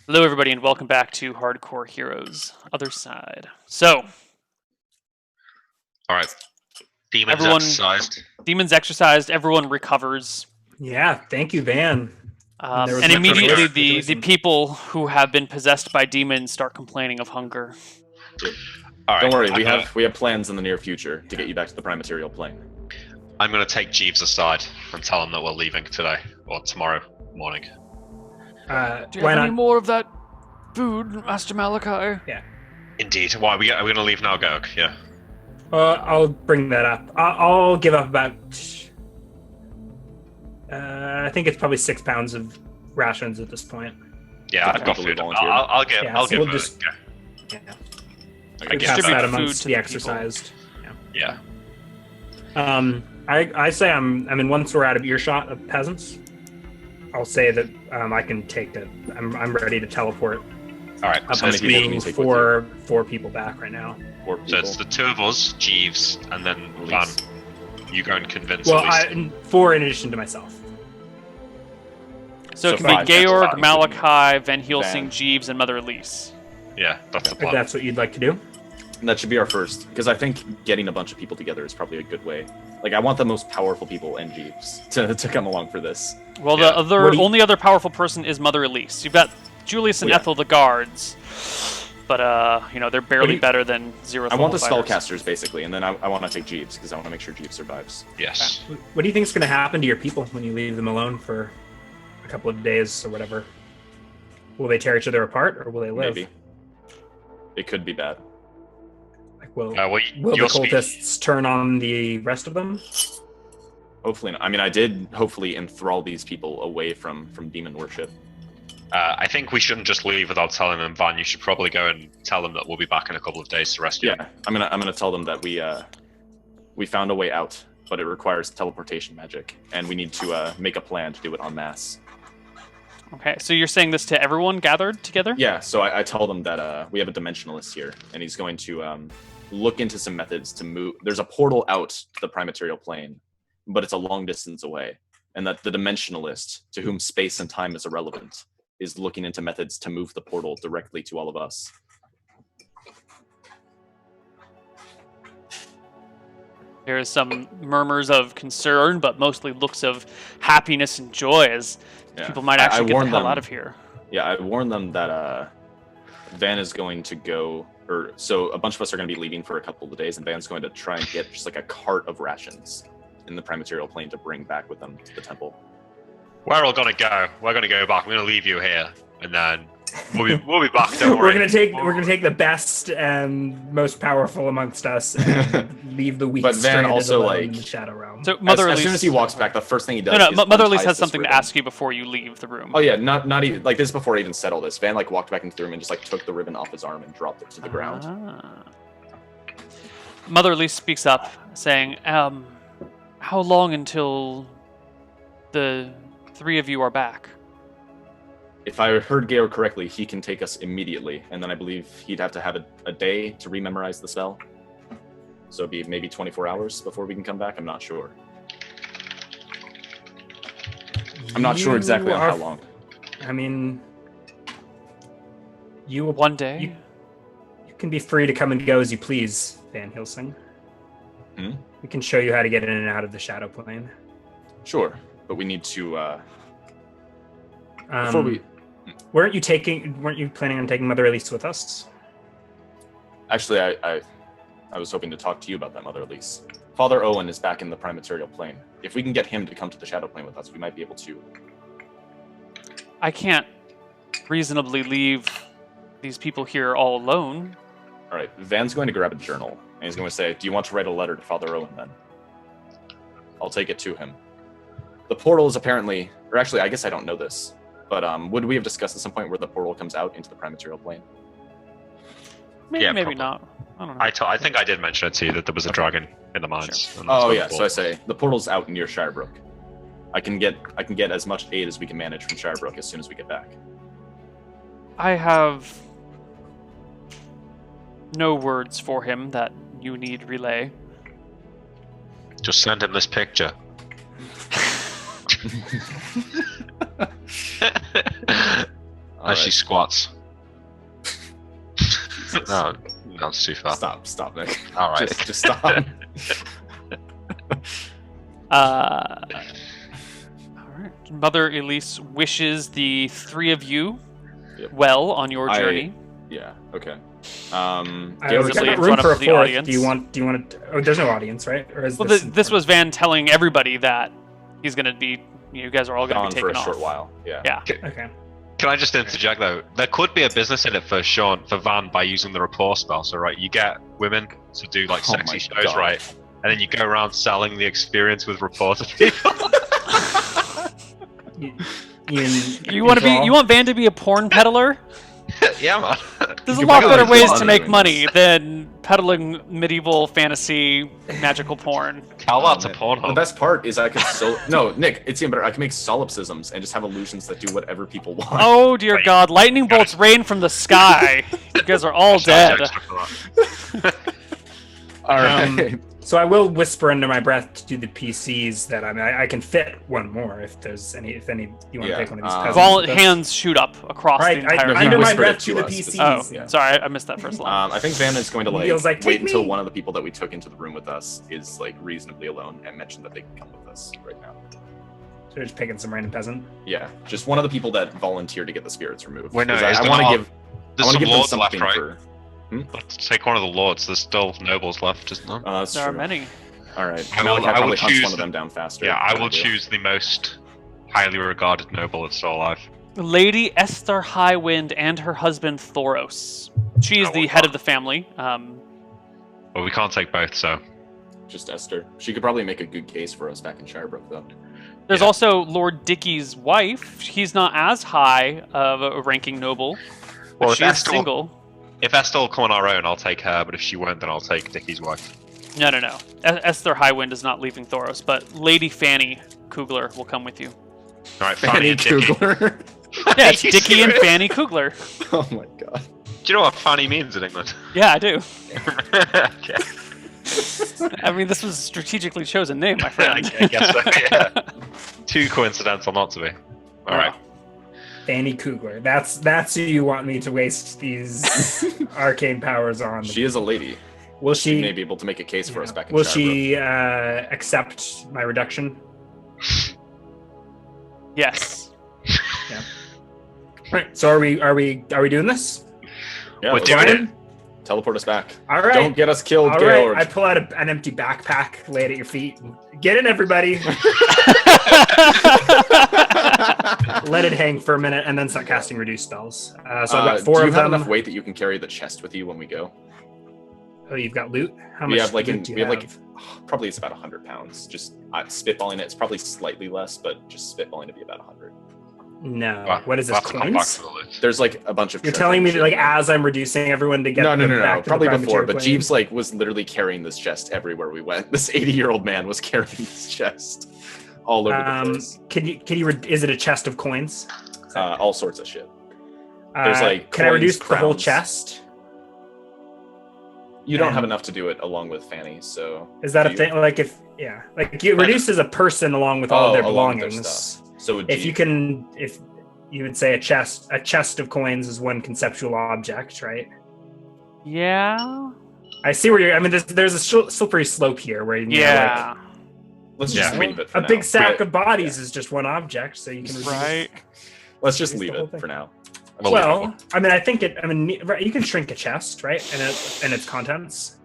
Hello, everybody, and welcome back to Hardcore Heroes, Otherside. So, All right. Demons Everyone- exercised. demons exercised, everyone recovers, Yeah, thank you, Van. There was and much immediately rejoicing. the people who have been possessed by demons start complaining of hunger. All right. Don't worry, I'm we gonna, have plans in the near future to get you back to the prime material plane. I'm going to take Jeeves aside and tell him that we're leaving today or tomorrow morning. Do you Why have any not? more of that food, Master Malachi? Indeed. Why are we going to leave now, Gurk? Yeah. I'll bring that up. I'll give up about. I think it's probably 6 pounds of rations at this point. Yeah, I've got Happily food. volunteer. I'll give. Yeah, I'll so give. we'll a- just- yeah. Yeah, I guess distribute that that. food amongst to the the exercised. Yeah. I say I mean, once we're out of earshot of peasants, I'll say that I can take it. I'm ready to teleport All right. up So, many it's, people can to you take with four people back right now. Or so people. it's the two of us, Jeeves, and then Van. Elise. You go and convince Well, Elise. 4 in addition to myself. So it So can five, be that's Georg, five. Malachi, Van Helsing, Van. Jeeves, and Mother Elise. Yeah, that's the If plan. that's what you'd like to do. And that should be our first, because I think getting a bunch of people together is probably a good way. Like, I want the most powerful people and Jeeves to come along for this. Well, Yeah. the What do you- only other powerful person is Mother Elise. You've got Julius and Yeah. Ethel, the guards, but they're barely you- better than Zero. I want the fighters. spellcasters, basically, and then I want to take Jeeves, because I want to make sure Jeeves survives. Yes. What do you think is going to happen to your people when you leave them alone for a couple of days or whatever? Will they tear each other apart, or will they live? Maybe. It could be bad. Like, will Well, will the you're speaking. cultists turn on the rest of them? Hopefully not. I mean, I did hopefully enthrall these people away from demon worship. I think we shouldn't just leave without telling them, Van. You should probably go and tell them that we'll be back in a couple of days to rescue Yeah, them. I'm gonna tell them that we found a way out, but it requires teleportation magic, and we need to make a plan to do it en masse. Okay, so you're saying this to everyone gathered together? Yeah, so I tell them that we have a dimensionalist here, and he's going to look into some methods to move. There's a portal out to the prime material plane, but it's a long distance away, and that the dimensionalist, to whom space and time is irrelevant, is looking into methods to move the portal directly to all of us. There's some murmurs of concern, but mostly looks of happiness and joy as Yeah. people might I actually get the warned hell them- out of here. Yeah, I warned them that Van is going to go, or so a bunch of us are going to be leaving for a couple of days, and Van's going to try and get just like a cart of rations in the prime material plane to bring back with them to the temple. We're all gonna go. We're gonna go back. I'm gonna leave you here, and then we'll be back. Don't worry. We're gonna take the best and most powerful amongst us and leave the weak But Van stranded also, alone like- in the shadow realm. So Mother as Elise, soon as he walks back, the first thing he does no, is Mother Elise unties has this something to ribbon. ask you before you leave the room. Oh yeah, not even like this before I even said all this. Van like walked back into the room and just like took the ribbon off his arm and dropped it to the ground. Ah. Mother Elise speaks up, saying, how long until the 3 of you are back? If I heard Georg correctly, he can take us immediately, and then I believe he'd have to have a day to rememorize the spell. So it'd be maybe 24 hours before we can come back. I'm not sure. I'm not sure exactly on how long. I mean, you will. One day? You can be free to come and go as you please, Van Helsing. Hmm? We can show you how to get in and out of the shadow plane. Sure, but we need to before we. Weren't you planning on taking Mother Elise with us? Actually, I was hoping to talk to you about that, Mother Elise. Father Owen is back in the prime material plane. If we can get him to come to the shadow plane with us, we might be able to. I can't reasonably leave these people here all alone. All right, Van's going to grab a journal, and he's going to say, "Do you want to write a letter to Father Owen then?" I'll take it to him. The portal is apparently, or actually, I guess I don't know this, but would we have discussed at some point where the portal comes out into the prime material plane? Maybe, Yeah, maybe probably. not. I don't know. I think I did mention it to you that there was a dragon in the mines. and Oh that's yeah, cool. so I say the portal's out near Shirebrook. I can get as much aid as we can manage from Shirebrook as soon as we get back. I have no words for him that you need relay. Just send him this picture. As she Alright. squats. No, that's too far. Stop, Nick. All right. Just stop. All right. Mother Elise wishes the three of you Yep. well on your journey. Yeah. Okay. We've Obviously got in room front for a of the fourth. audience. Do you want to? Oh, there's no audience, right? Or is Well, this? this was Van telling everybody that he's going to be. You guys are all going to Gone be for taken a off. short while. Yeah. Yeah. Okay. Can I just interject though? There could be a business in it for Van by using the rapport spell. So right, you get women to do like Oh sexy my shows, God. right? And then you go around selling the experience with rapport to people. You want Van to be a porn peddler? Yeah, man. There's a can lot make a better lot of ways to money make doing money this. than peddling medieval fantasy magical porn. How about to man. Pornhub? The best part is I could no, Nick, it's even better. I can make solipsisms and just have illusions that do whatever people want. Oh dear Wait. God! Lightning bolts rain from the sky. You guys are all Charge dead. extra for that. All right. So I will whisper under my breath to the PCs that I can fit one more if there's any you want to Yeah, pick one of these. um, peasants. that's- Hands shoot up across All the right, entire No, he under room. my whispered breath it to to the us. PCs. Oh, Yeah. sorry, I missed that first line. I think Van is going to Neal's like, wait "Take until me." one of the people that we took into the room with us is like reasonably alone and mention that they can come with us right now. So we're just picking some random peasant. Yeah, just one of the people that volunteered to get the spirits removed. Wait, no, 'Cause is I there want to not- give. I There's want to some give them lords left, something right? for. Let's take one of the lords. There's still nobles left, isn't there? That's There are true. many. All right. I will- Malachi I will probably hunts choose one of the- them down faster. Yeah, I than will do. choose the most highly regarded noble that's still alive. Lady Esther Highwind and her husband Thoros. She is Oh, the well, head of the family. But we can't take both, so Just Esther. She could probably make a good case for us back in Shirebrook, though. There's Yeah. also Lord Dickie's wife. He's not as high of a ranking noble, but Well, if she is Esther- single. if Esther will come on our own, I'll take her. But if she won't, then I'll take Dickie's wife. No. Esther Highwind is not leaving Thoros, but Lady Fanny Kugler will come with you. All right, Fanny and Dickie. Kugler. Yeah, it's Are you Dickie and serious? Fanny Kugler. Oh my god. Do you know what Fanny means in England? Yeah, I do. Okay. I mean, this was a strategically chosen name, my I friend. guess so, yeah. Too coincidental not to be. All right. Fanny Kugler. That's who you want me to waste these arcane powers on. She is a lady. Will She may she? be able to make a case for us back in Will Shirebrook. she accept my reduction? Yes. Right. So are we doing this? Yeah, We're let's doing do it. Teleport us back. All right. Don't get us killed, All Gaylord. right. I pull out an empty backpack, lay it at your feet. Get in, everybody. Let it hang for a minute, and then start casting reduce spells. So I've got four do you of have them. enough weight that you can carry the chest with you when we go? Oh, you've got loot. How We much have like loot do you we have like have? probably it's about 100 pounds. Just spitballing it. It's probably slightly less, but just spitballing to be about 100. No. Well, What is we'll this? have to come back Coins? to the loot. There's like a bunch of. You're treasure telling me and that like shit. as I'm reducing everyone to get No, them back to the probably prime before. material But plane? Jeeves like was literally carrying this chest everywhere we went. This 80-year-old man was carrying this chest all over the place. Can you? Is it a chest of coins? All sorts of shit. There's, like, Can I coins, reduce the whole crowns. chest? You don't have and- enough to do it along with Fanny, so. Is that do a you? thing? Like if it reduces a person along with all of their along with their belongings. stuff. So would If you would say a chest of coins is one conceptual object, right? Yeah. I see where you're. I mean, there's a slippery slope here where Yeah. let's Yeah. just leave it for a now. big sack Yeah. of bodies is just one object, so you can reduce Right. Let's just Reduce leave the whole it thing. for now. Well, I mean, I think it. I mean, right, you can shrink a chest, right, and its contents.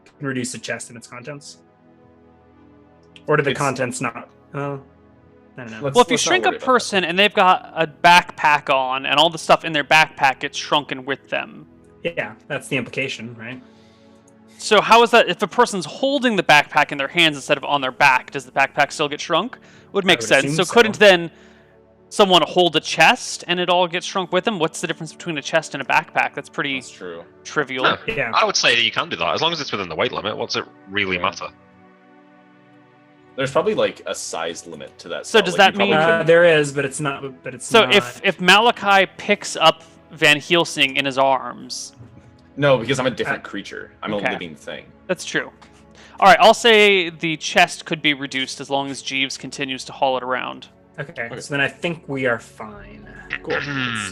You can reduce a chest and its contents. Or do the It's- contents not? Oh, I don't know. Let's- Well, if you let's not shrink a worry about person and they've got a backpack on and all the stuff in their backpack gets shrunken with them. Yeah, that's the implication, right? So how is that if a person's holding the backpack in their hands instead of on their back, does the backpack still get shrunk? Would make would sense. assume So so. couldn't then someone hold a chest and it all gets shrunk with them? What's the difference between a chest and a backpack? That's pretty That's true. trivial. No. Yeah. I would say that you can do that as long as it's within the weight limit. What's it really matter? There's probably like a size limit to that. So spell. does Like, that you probably mean- couldn't- There is, but it's not. But it's So not. if Malachi picks up Van Helsing in his arms, No, because I'm a different creature. I'm okay. a living thing. that's true. All right, I'll say the chest could be reduced as long as Jeeves continues to haul it around. Okay, so then I think we are fine. Cool.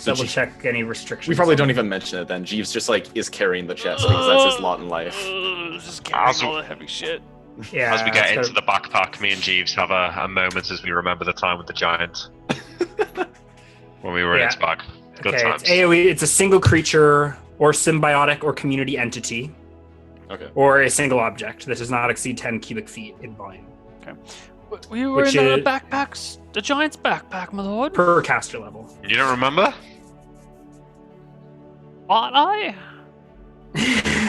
So Double check any restrictions. we probably don't even mention it then. Jeeves just like is carrying the chest because that's his lot in life. Just carrying all the heavy shit. Yeah. As we get it's into the backpack, me and Jeeves have a moment as we remember the time with the giant. When we were in its bag. Good okay, times. it's AoE. It's a single creature or symbiotic or community entity Okay. or a single object that does not exceed 10 cubic feet in volume We were Which in the is- backpacks, the giant's backpack, my lord. per caster level. You don't remember? Ought I?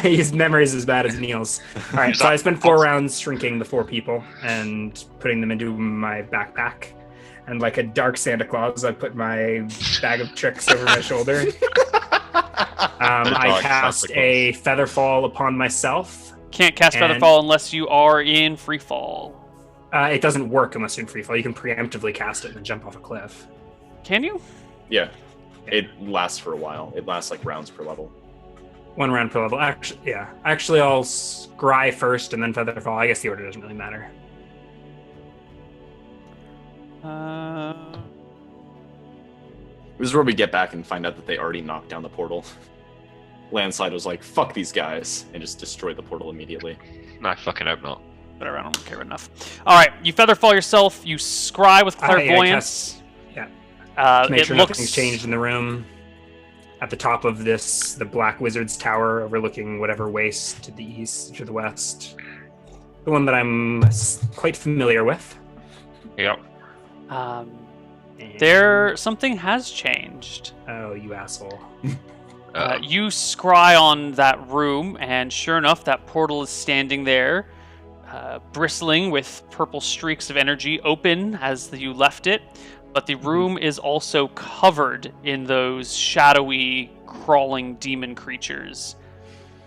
His memory is as bad as Neal's. All right, so I spent 4 rounds shrinking the 4 people and putting them into my backpack. And like a dark Santa Claus, I put my bag of tricks over my shoulder. I dark cast Santa a Featherfall upon myself. Can't cast And- Featherfall unless you are in free fall. It doesn't work unless you're in freefall. You can preemptively cast it and then jump off a cliff. Can you? Yeah. It lasts for a while. It lasts like rounds per level. 1 round per level. Actually, yeah. Actually, I'll scry first and then Featherfall. I guess the order doesn't really matter. This is where we get back and find out that they already knocked down the portal. Landslide was like, fuck these guys, and just destroyed the portal immediately. No, I fucking hope not. Whatever, I don't care enough. All right, you Featherfall yourself. You scry with I clairvoyance. to make It sure looks nothing's changed in the room. At the top of this, the Black Wizard's Tower overlooking whatever waste to the east or the west. The one that I'm quite familiar with. Yep. And- There, something has changed. Oh, you asshole. You scry on that room, and sure enough, that portal is standing there, bristling with purple streaks of energy, open as you left it. But the room is also covered in those shadowy, crawling demon creatures.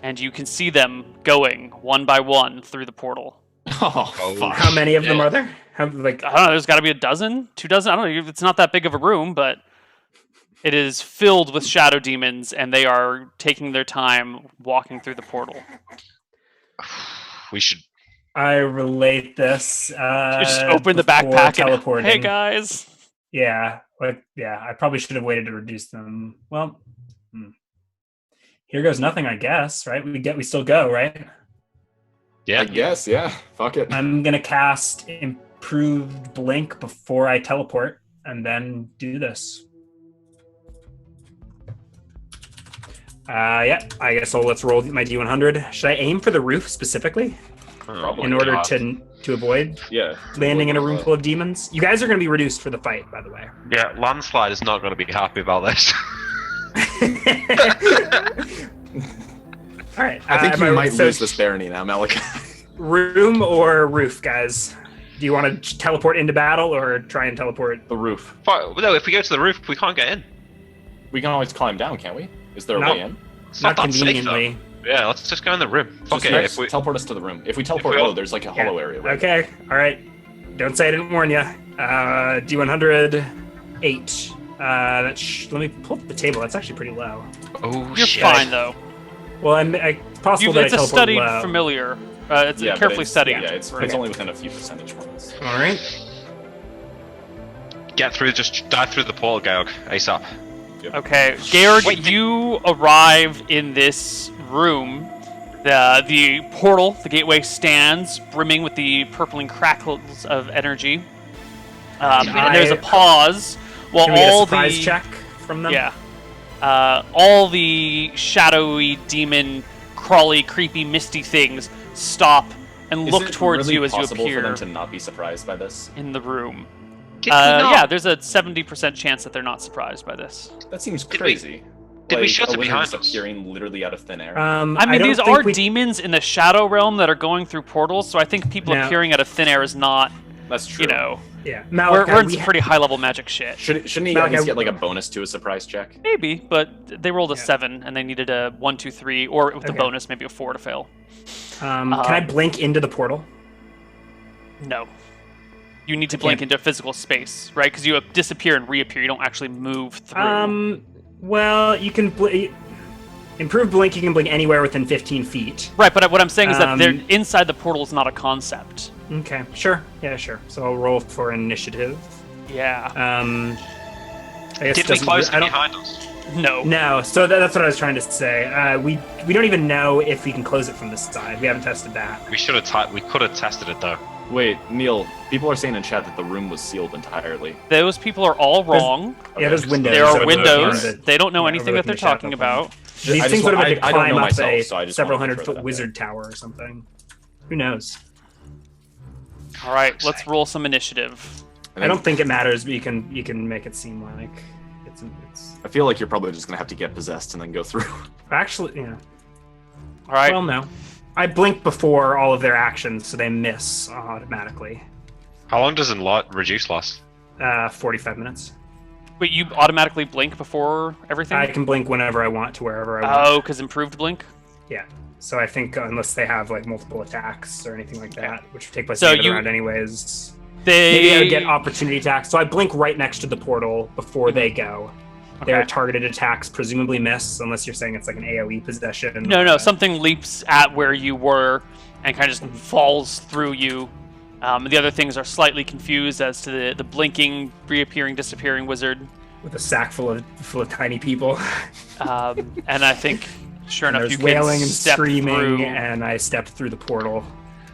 And you can see them going one by one through the portal. Oh, fuck. How many of them are there? I don't know, there's got to be a dozen? 2 dozen? I don't know, it's not that big of a room, but it is filled with shadow demons, and they are taking their time walking through the portal. We should. I relate this. Just open the before backpack teleporting. and, hey guys! Yeah, I probably should have waited to reduce them. Well, here goes nothing, I guess. Right? We still go, right? Yeah. I guess, yeah. Fuck it. I'm gonna cast improved blink before I teleport, and then do this. I guess let's roll my D100. Should I aim for the roof specifically Probably. in order Yeah. to avoid Yeah. landing in a room full of demons? You guys are going to be reduced for the fight, by the way. Yeah, Landslide is not going to be happy about this. All right. I think you might so lose this barony now, Malachi. room or roof, guys? Do you want to teleport into battle or try and teleport? The roof. No, if we go to the roof, we can't get in. We can always climb down, can't we? Is there a No. way in? It's Not that safe, conveniently. though. Yeah, let's just go in the room. Just Okay, if we... teleport us to the room. If we teleport we all- low, there's like a hollow area, right? Okay. All right. Don't say I didn't warn you. D100 8. Let me pull up the table. That's actually pretty low. Oh, You're shit. fine though. Well, possible that It's I a teleport studied low. familiar. It's Yeah, but carefully it's- studied. Yeah, it's Okay. only within a few percentage points. All right. Get through, just dive through the portal, Georg, ASAP. Okay, Georg, Wait. you arrive in this room. The portal, the gateway stands, brimming with the purpling crackles of energy. And there's a pause while Can we get a all surprise the check from them? yeah, all the shadowy, demon, crawly, creepy, misty things stop and Is look it towards really you as you possible appear for them to not be surprised by this? in the room. Did we not? Yeah, there's a 70% chance that they're not surprised by this. That seems Did we- crazy. did we Like, shut a it wizard behind just us? appearing literally out of thin air? I mean, don't these think are we- demons in the shadow realm that are going through portals, so I think people Now- appearing out of thin air is not, That's true. you know, Yeah. we're Malachi, in we some pretty high level magic shit. Shouldn't he Malachi, at least get like a bonus to a surprise check? Maybe, but they rolled a Yeah. 7 and they needed a 1, 2, 3, or with the Okay. bonus, maybe a 4 to fail. can I blink into the portal? No. You need to blink into physical space, right? Because you disappear and reappear. You don't actually move through. Well, you can improve blink. You can blink anywhere within 15 feet. Right, but what I'm saying is that they're um, inside the portal is not a concept. Okay, sure. Yeah, sure. So I'll roll for initiative. Yeah. I guess Did we close it behind us? No. No, so that's what I was trying to say. We don't even know if we can close it from this side. We haven't tested that. We should have. We could have tested it though. Wait, Neal, people are saying in chat that the room was sealed entirely. Those people are all wrong. Yeah, there's windows. There are so windows. it's- They don't know Yeah, anything that they're overlooking the talking shadow about. These I things just would have want- had to I don't climb know up myself, a so I just several wanted to hundred throw foot that wizard tower or something. Who knows? All right, let's roll some initiative. I don't think it matters, but you can make it seem like it's. I feel like you're probably just gonna have to get possessed and then go through. Actually, yeah. All right. Well, no. I blink before all of their actions, so they miss automatically. How long does reduce last? 45 minutes. Wait, you automatically blink before everything? I can blink whenever I want to wherever I want. Oh, because improved blink? Yeah. So I think unless they have like multiple attacks or anything like that, which would take place So at the end of the you- round anyways. They... Maybe I would get opportunity attacks. So I blink right next to the portal before they go. Their Okay. targeted attacks presumably miss, unless you're saying it's like an AoE possession. No, something leaps at where you were and kind of just falls through you. The other things are slightly confused as to the blinking, reappearing, disappearing wizard. With a sack full of tiny people. And I think, sure And enough, there's you can wailing and step screaming, through. and I stepped through the portal.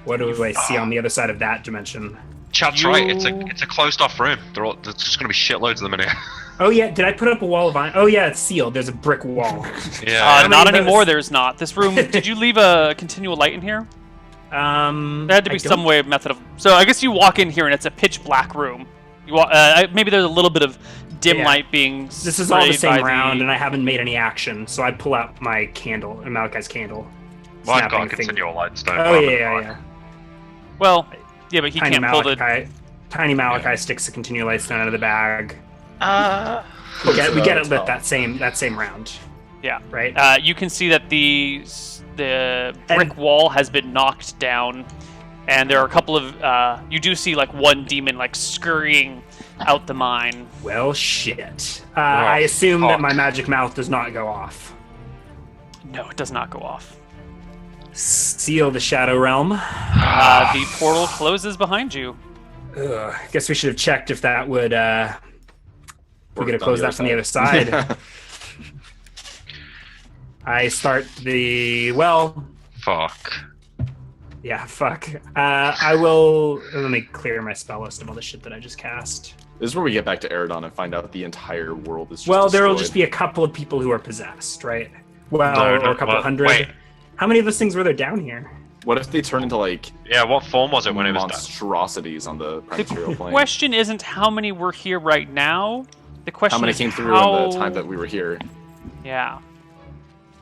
What do I see on the other side of that dimension? Chat's right. It's a closed off room. There's just gonna be shitloads of them in here. Oh yeah, did I put up a wall of iron? Oh yeah, it's sealed. There's a brick wall. Yeah. Not many of anymore, those- there's not. This room, did you leave a continual light in here? There had to be some way of method of... So I guess you walk in here and it's a pitch black room. You walk, maybe there's a little bit of dim Yeah. light being This is all the sprayed by same round, and I haven't made any action, so I pull out my candle, Malachi's candle. Well, I've got a snapping thing. continual light stone. Oh yeah. Well, yeah, but he Tiny can't pull the... Malachi sticks a continual light stone out of the bag. So We get it it's lit all- that same round. Yeah. Right. You can see that the brick wall has been knocked down, and there are a couple of... you do see, like, one demon, like, scurrying out the mine. Well, shit. I assume that my magic mouth does not go off. No, it does not go off. Seal the Shadow Realm. The portal closes behind you. Ugh, guess we should have checked if that would. We Worked could have on closed the that from the other other side. I start the Fuck. Yeah, fuck. I will. Let me clear my spell list of all the shit that I just cast. This is where we get back to Eridon and find out the entire world is just Well, there will destroyed. just be a couple of people who are possessed, right? Well, No, or a couple hundred. wait. How many of those things were there down here? What if they turn into like Yeah, what form was it when it was done? monstrosities on the The primaterial plane? question isn't how many were here right now. The question How many is came through how... in the time that we were here? Yeah.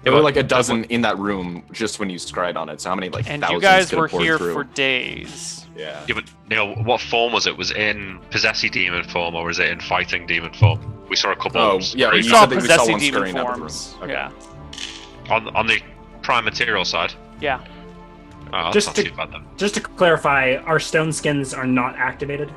There were like a dozen in that room just when you scried on it. So how many like And thousands you guys could were have poured here through? for days. Yeah. Yeah, but Neal, what form was it? Was it in possessy demon form or was it in fighting demon form? We saw a couple. Oh, of yeah, We you saw said that we saw possessing one demon scurrying out of the room. forms. Okay. Yeah. on the prime material side. Yeah. Oh, that's Just not to- too bad then. Just to clarify, our stone skins are not activated.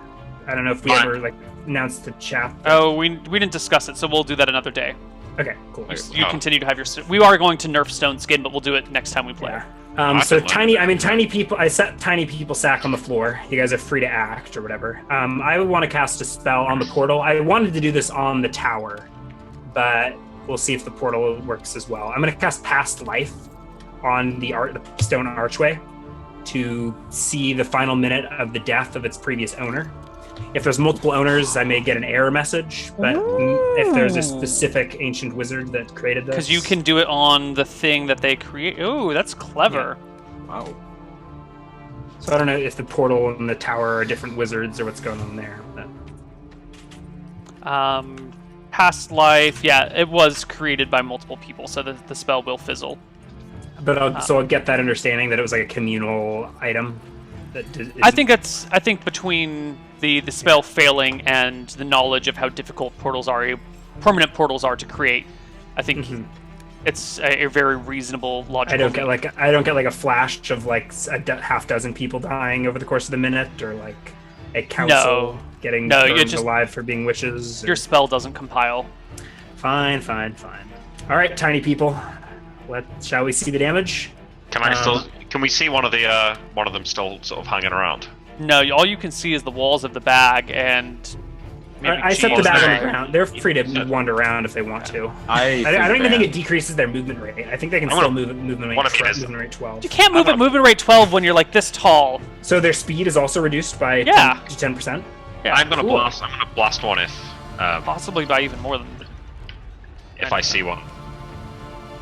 I don't know if we Fine. ever like announced the chat. Oh, we didn't discuss it, so we'll do that another day. Okay, cool. You Oh. continue to have your... We are going to nerf stone skin, but we'll do it next time we play. Yeah. I So can learn. tiny people. I set tiny people sack on the floor. You guys are free to act or whatever. I would want to cast a spell on the portal. I wanted to do this on the tower, but we'll see if the portal works as well. I'm going to cast Past Life on the stone archway to see the final minute of the death of its previous owner. If there's multiple owners, I may get an error message, but if there's a specific ancient wizard that created this, Because you can do it on the thing that they create. Oh, that's clever. Wow. So I don't know if the portal and the tower are different wizards or what's going on there. But... Past life, yeah, it was created by multiple people, so the spell will fizzle. But I'll get that understanding that it was like a communal item. That I think between the spell failing and the knowledge of how difficult permanent portals are to create, I think it's a very reasonable logical. I don't get like a flash of like half dozen people dying over the course of the minute, or like a council getting burned alive for being witches. Your spell doesn't compile. Fine. All right, tiny people. Shall we see the damage? Can we see one of them still sort of hanging around? No, all you can see is the walls of the bag, and maybe I set the cheese bag on or- the ground. They're free to wander around if they want to. I don't even think it decreases their movement rate. I think they can I still wanna- move movement what I rate, mean is- movement rate 12. You can't move at movement rate 12 when you're like this tall. So their speed is also reduced by Yeah. 10 to 10%. Yeah, I'm gonna cool. blast one possibly by even more than. if I see one.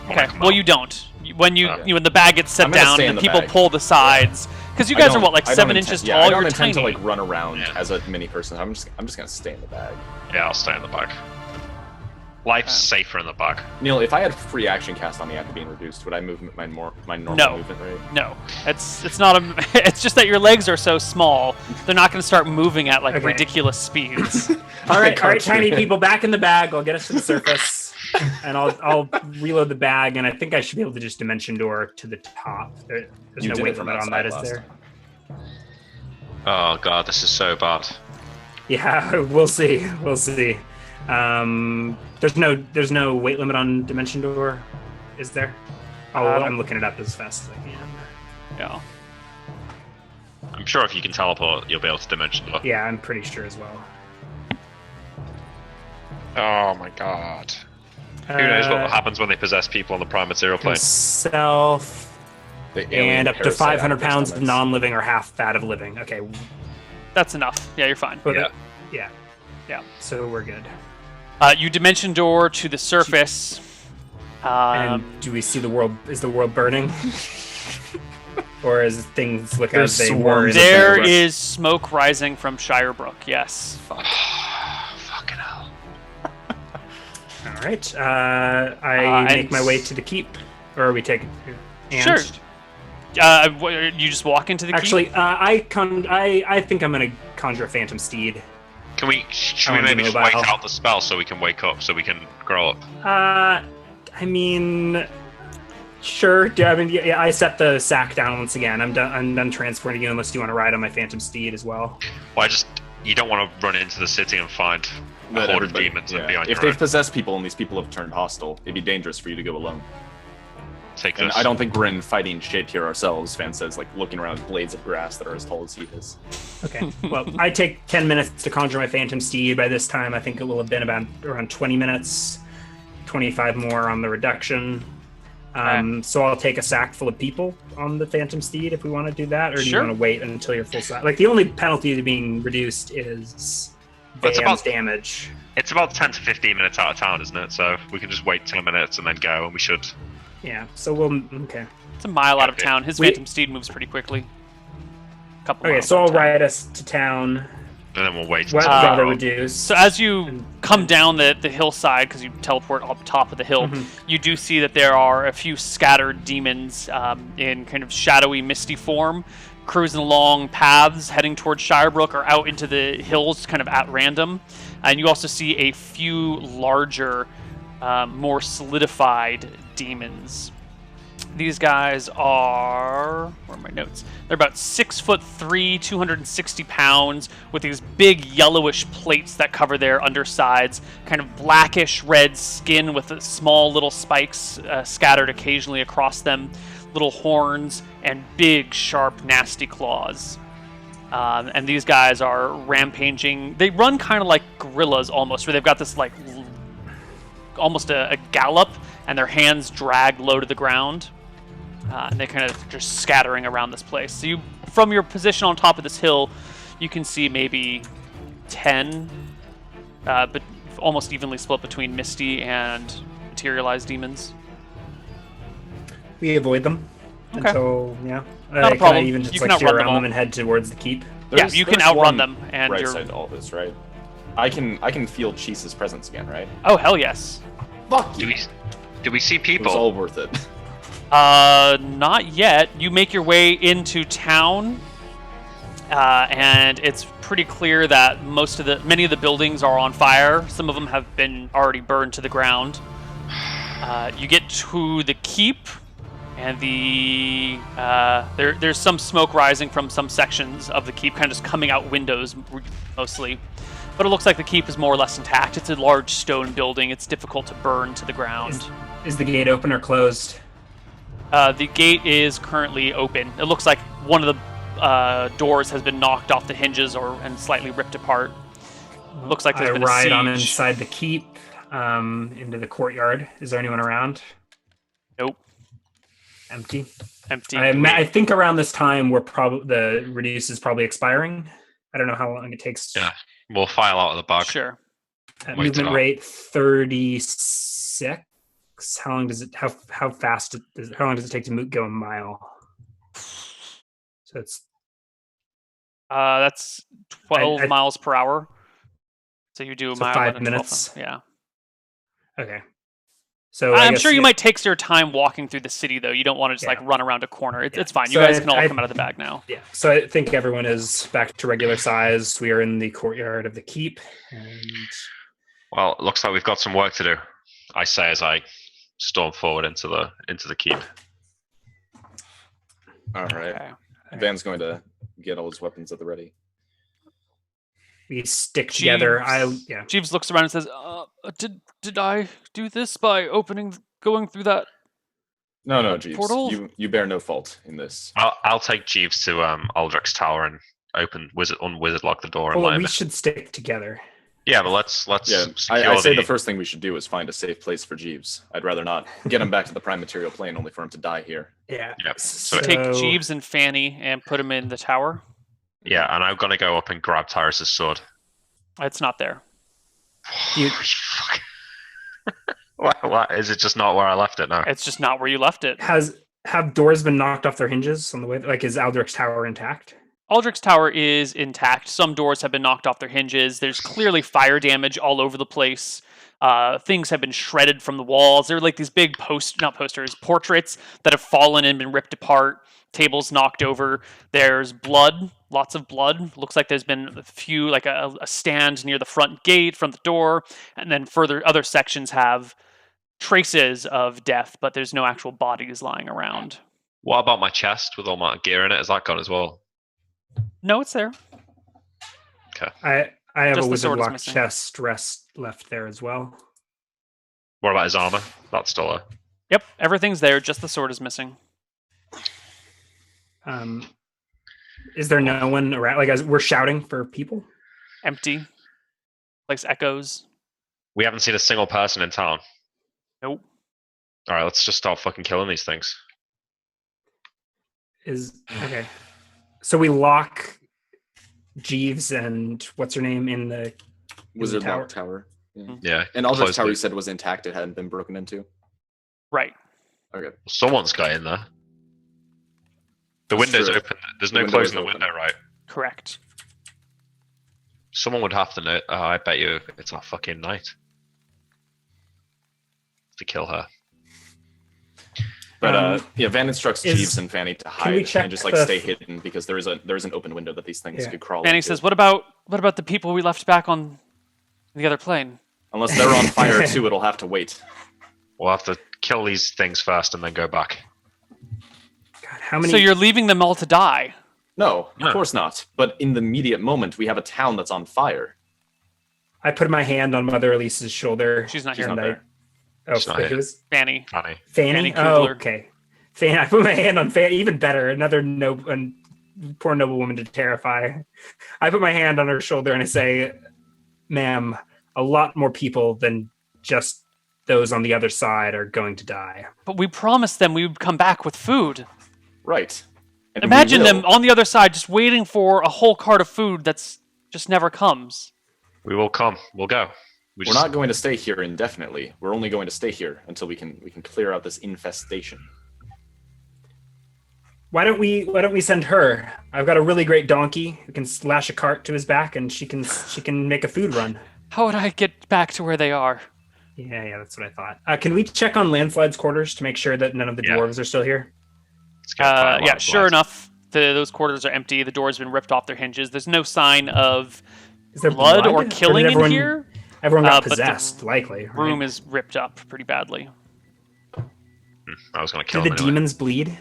Okay. Well, you don't. When when the bag gets set I'm gonna down stay and in the the people bag. pull the sides, because you guys are what, like 7 inches tall. I don't You're intend tiny. to like run around Yeah. as a mini person. I'm just gonna stay in the bag. Yeah, I'll stay in the back. Life's safer in the back. Neil, if I had free action cast on me after being reduced, would I move my normal No. movement rate? No, it's not a. It's just that your legs are so small. They're not going to start moving at like Okay. ridiculous speeds. All right, tiny people, back in the bag. I'll get us to the surface, and I'll reload the bag, and I think I should be able to just dimension door to the top. There's You no did weight it from limit on that, is outside there? Oh god, this is so bad. Yeah, we'll see. We'll see. There's no weight limit on dimension door, is there? Oh, I'm looking it up as fast as I can. Yeah. I'm sure if you can teleport, you'll be able to dimension door. Yeah, I'm pretty sure as well. Oh my god. Who knows what happens when they possess people on the prime material plane? Self The alien and up to parasite 500 on their pounds of stomachs. non-living or half that of living. Okay. That's enough. Yeah, you're fine. But Yeah. yeah. So we're good. You dimension door to the surface. And do we see the world? Is the world burning? Or is things look There's as they were? swarms in of the there Shirebrook? is smoke rising from Shirebrook. Yes. Fucking hell. All right. I make and- my way to the keep, or we take. And Sure. You just walk into the keep? Actually, I think I'm gonna conjure a phantom steed. Should we Someone's maybe just mobile. wait out the spell so we can wake up, so we can grow up? I mean, sure. I mean, yeah, I set the sack down once again. I'm done transporting you, unless you want to ride on my phantom steed as well. Well, you don't want to run into the city and find a But horde of everybody- demons yeah. and be on If your they've own. possessed people and these people have turned hostile, it'd be dangerous for you to go alone. Take And this. I don't think we're in fighting shape here ourselves, Fan says, like looking around at blades of grass that are as tall as he is. Okay. Well, I take 10 minutes to conjure my phantom steed. By this time, I think it will have been about around 20 minutes. 25 more on the reduction. So I'll take a sack full of people on the phantom steed if we want to do that, or do Sure. you want to wait until you're full size? Like the only penalty to being reduced is It's Van's about- damage. It's about 10 to 15 minutes out of town, isn't it? So we can just wait 10 minutes and then go, and we should... Yeah. So we'll okay. It's a mile out of Okay. town. His We- phantom steed moves pretty quickly. Couple Okay. miles So out I'll of town. ride us to town. And then we'll wait While until they're we're reduced. So as you come down the hillside, because you teleport up top of the hill, you do see that there are a few scattered demons in kind of shadowy, misty form, cruising along paths heading towards Shirebrook or out into the hills, kind of at random. And you also see a few larger, more solidified demons. These guys are, where are my notes? They're about 6'3", 260 pounds, with these big yellowish plates that cover their undersides, kind of blackish red skin with small little spikes scattered occasionally across them, little horns, and big, sharp, nasty claws. And these guys are rampaging. They run kind of like gorillas almost, where they've got this like almost a gallop, and their hands drag low to the ground. And they kind of just scattering around this place. So you, from your position on top of this hill, you can see maybe 10, but almost evenly split between Misty and materialized demons. We avoid them Okay. until Not a Can I problem. even just You can like steer outrun them around all. them and head towards the keep. Yeah, you can there's outrun one them, and right you're. side to all this, right? I can feel Cheese's presence again, right? Oh hell yes. Fuck Do you. we see It was people? all worth it. Not yet. You make your way into town, and it's pretty clear that many of the buildings are on fire. Some of them have been already burned to the ground. You get to the keep, and there's some smoke rising from some sections of the keep, kind of just coming out windows mostly. But it looks like the keep is more or less intact. It's a large stone building. It's difficult to burn to the ground. Is the gate open or closed? The gate is currently open. It looks like one of the doors has been knocked off the hinges and slightly ripped apart. Looks like there's I been a ride on siege. inside the keep, into the courtyard. Is there anyone around? Nope. Empty. Empty. I think around this time the reduce is probably expiring. I don't know how long it takes. Yeah. We'll file out of the bug. Sure. Wait Movement till- rate 36. How long does it? How fast? How long does it take to go a mile? So it's That's 12 I- miles per hour. So you do a So mile 5 in 12 minutes? Yeah. okay. So I I'm guess sure you might take your time walking through the city, though. You don't want to just Yeah. run around a corner. Yeah. It's fine. You So guys can all I- come out of the bag now. Yeah. So I think everyone is back to regular size. We are in the courtyard of the keep, and Well, it looks like we've got some work to do. I say as I storm forward into the keep. All right. Okay. Van's going to get all his weapons at the ready. we stick together. Jeeves looks around and says, "Did I do this by going through that?" No, Jeeves. Portal? You bear no fault in this. I'll take Jeeves to Aldrich's tower and wizard lock the door and Well, let him we in. should stick together. Yeah, but let's Yeah, secure I say the first thing we should do is find a safe place for Jeeves. I'd rather not get him back to the prime material plane only for him to die here. Yeah. Yep. So Take Jeeves and Fanny and put them in the tower. Yeah, and I'm gonna go up and grab Tyrus's sword. It's not there. You- What? Is it just not where I left it now? It's just not where you left it. Have doors been knocked off their hinges on the way? Like, is Aldrich's tower intact? Aldrich's tower is intact. Some doors have been knocked off their hinges. There's clearly fire damage all over the place. Things have been shredded from the walls. There are like these big portraits that have fallen and been ripped apart. Tables knocked over. There's blood, lots of blood. Looks like there's been a few, like a stand near the front gate, from the door, and then further other sections have traces of death, but there's no actual bodies lying around. What about my chest with all my gear in it? Is that gone as well? No, it's there. I have Just a the sword wizard is lock missing. chest rest left there as well. What about his armor? That's still there. Yep, everything's there. Just the sword is missing. Is there no one around? Like, as we're shouting for people. Empty. Place echoes. We haven't seen a single person in town. Nope. All right, let's just start fucking killing these things. Okay. So we lock Jeeves and what's her name in the Wizard tower. Lock Tower. Yeah. Yeah. And Aldrich's close tower the- you said was intact, it hadn't been broken into. Right. Okay. Someone's got in there. The That's window's true. open. There's The no window closing is the open. window, right? Correct. Someone would have to know. Oh, I bet you it's our fucking night to kill her. But Van instructs is- Jeeves and Fanny to we hide check and just like the- stay hidden because there is an open window that these things Yeah. could crawl Fanny into. says, "What about the people we left back on the other plane?" Unless they're on fire too, it'll have to wait. We'll have to kill these things first and then go back. God, how many? So you're leaving them all to die. No, No. of course not. But in the immediate moment, we have a town that's on fire. I put my hand on Mother Elise's shoulder. She's not She's here. not there. Oh, She's not wait, here. who's Fanny. Fanny. Fanny? Fanny Oh, Kugler. okay. Fanny. I put my hand on Fanny. Even better. Another poor noble woman to terrify. I put my hand on her shoulder and I say, "Ma'am, a lot more people than just those on the other side are going to die." But we promised them we would come back with food. Right. And we Imagine will. them on the other side just waiting for a whole cart of food that's just never comes. We will come. We'll go. We're not going to stay here indefinitely. We're only going to stay here until we can clear out this infestation. Why don't we send her? I've got a really great donkey who can lash a cart to his back, and she can make a food run. How would I get back to where they are? Yeah, that's what I thought. Can we check on Landslide's quarters to make sure that none of the Yeah. dwarves are still here? Let's get fire Yeah, lights. sure enough, those quarters are empty. The door's been ripped off their hinges. There's no sign of Is there blood or did killing in everyone, here. Everyone got but the possessed, likely. Right? Room is ripped up pretty badly. I was going to kill Did the them anyway. demons bleed?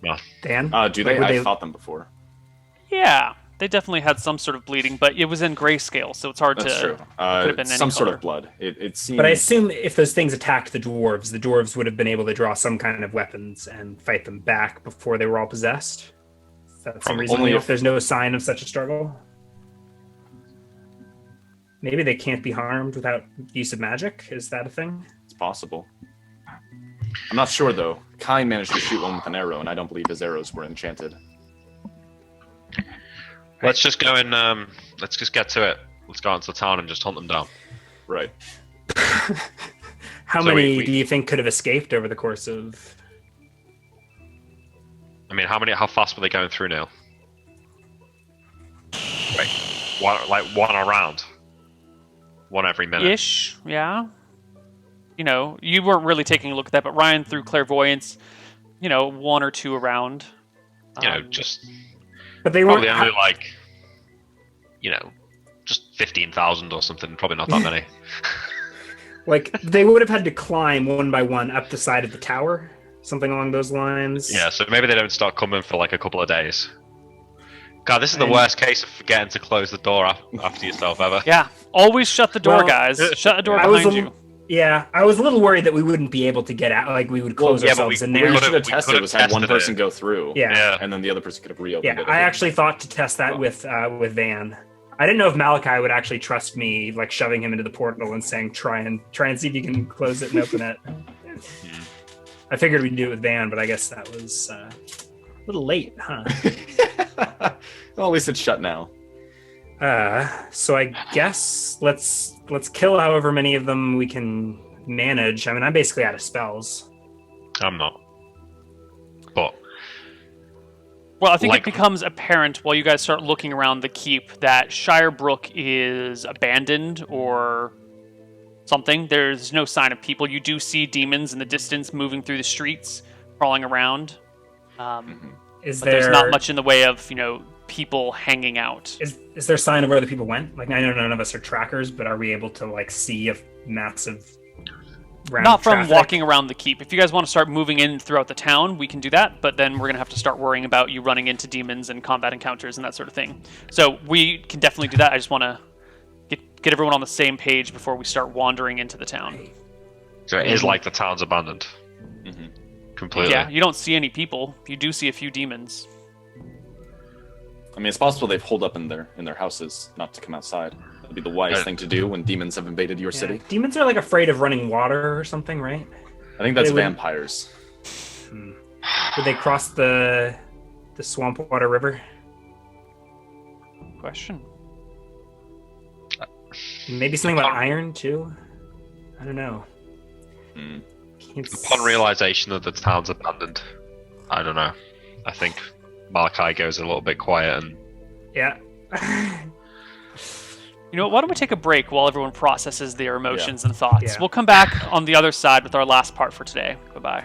No. Dan? Do they? Would I fought them before. Yeah, they definitely had some sort of bleeding, but it was in grayscale, so it's hard That's to. true. have been any Some sort color. of blood. It seems. But I assume if those things attacked the dwarves would have been able to draw some kind of weapons and fight them back before they were all possessed. That's some Probably. reason Only if if- there's no sign of such a struggle. Maybe they can't be harmed without use of magic. Is that a thing? It's possible. I'm not sure though. Kai managed to shoot one with an arrow, and I don't believe his arrows were enchanted. Let's just go and let's just get to it. Let's go into the town and just hunt them down. Right. How So many we- do you think could have escaped over the course of? I mean, how fast were they going through now? Wait, one around? One every minute? Ish, yeah. You know, you weren't really taking a look at that, but Ryan through clairvoyance, you know, 1 or 2 around. You know, just But they weren't. probably only like, you know, just 15,000 or something. Probably not that many. Like they would have had to climb one by one up the side of the tower, something along those lines. Yeah, so maybe they don't start coming for like a couple of days. God, this is the And- worst case of forgetting to close the door after yourself ever. Yeah, always shut the door, Well, guys. Shut the door I was behind a- you. Yeah, I was a little worried that we wouldn't be able to get out. Like we would close yeah, but ourselves we- in we there. What we could've- should have we tested could've was had one tested person it. go through, Yeah. and then the other person could have reopened Yeah, it. I actually thought to test that with Van. I didn't know if Malachi would actually trust me, like shoving him into the portal and saying, "Try and see if you can close it and open it." I figured we'd do it with Van, but I guess that was a little late, huh? Well, at least it's shut now. So I guess let's kill however many of them we can manage. I mean, I'm basically out of spells. I'm not. But Well, I think Like- it becomes apparent while you guys start looking around the keep that Shirebrook is abandoned or something. There's no sign of people. You do see demons in the distance moving through the streets, crawling around. Is But there there's not much in the way of, you know, people hanging out. Is there a sign of where the people went? Like I know none of us are trackers, but are we able to like see a massive round Not from traffic? walking around the keep. If you guys want to start moving in throughout the town, we can do that, but then we're going to have to start worrying about you running into demons and combat encounters and that sort of thing. So we can definitely do that. I just want to get everyone on the same page before we start wandering into the town. so it is like the town's abandoned. Mhm. Completely. Yeah, you don't see any people. You do see a few demons. I mean, it's possible they've holed up in their houses, not to come outside. That'd be the wise thing to do when demons have invaded your Yeah. city. Demons are like afraid of running water or something, right? I think that's They would- vampires. Did they cross the swamp water river? Question. Maybe something about iron too. I don't know. Hmm. Can't Upon realization that the town's abandoned, I don't know. I think Malachi goes a little bit quiet and Yeah. You know what? Why don't we take a break while everyone processes their emotions and thoughts? Yeah. We'll come back on the other side with our last part for today. Bye-bye.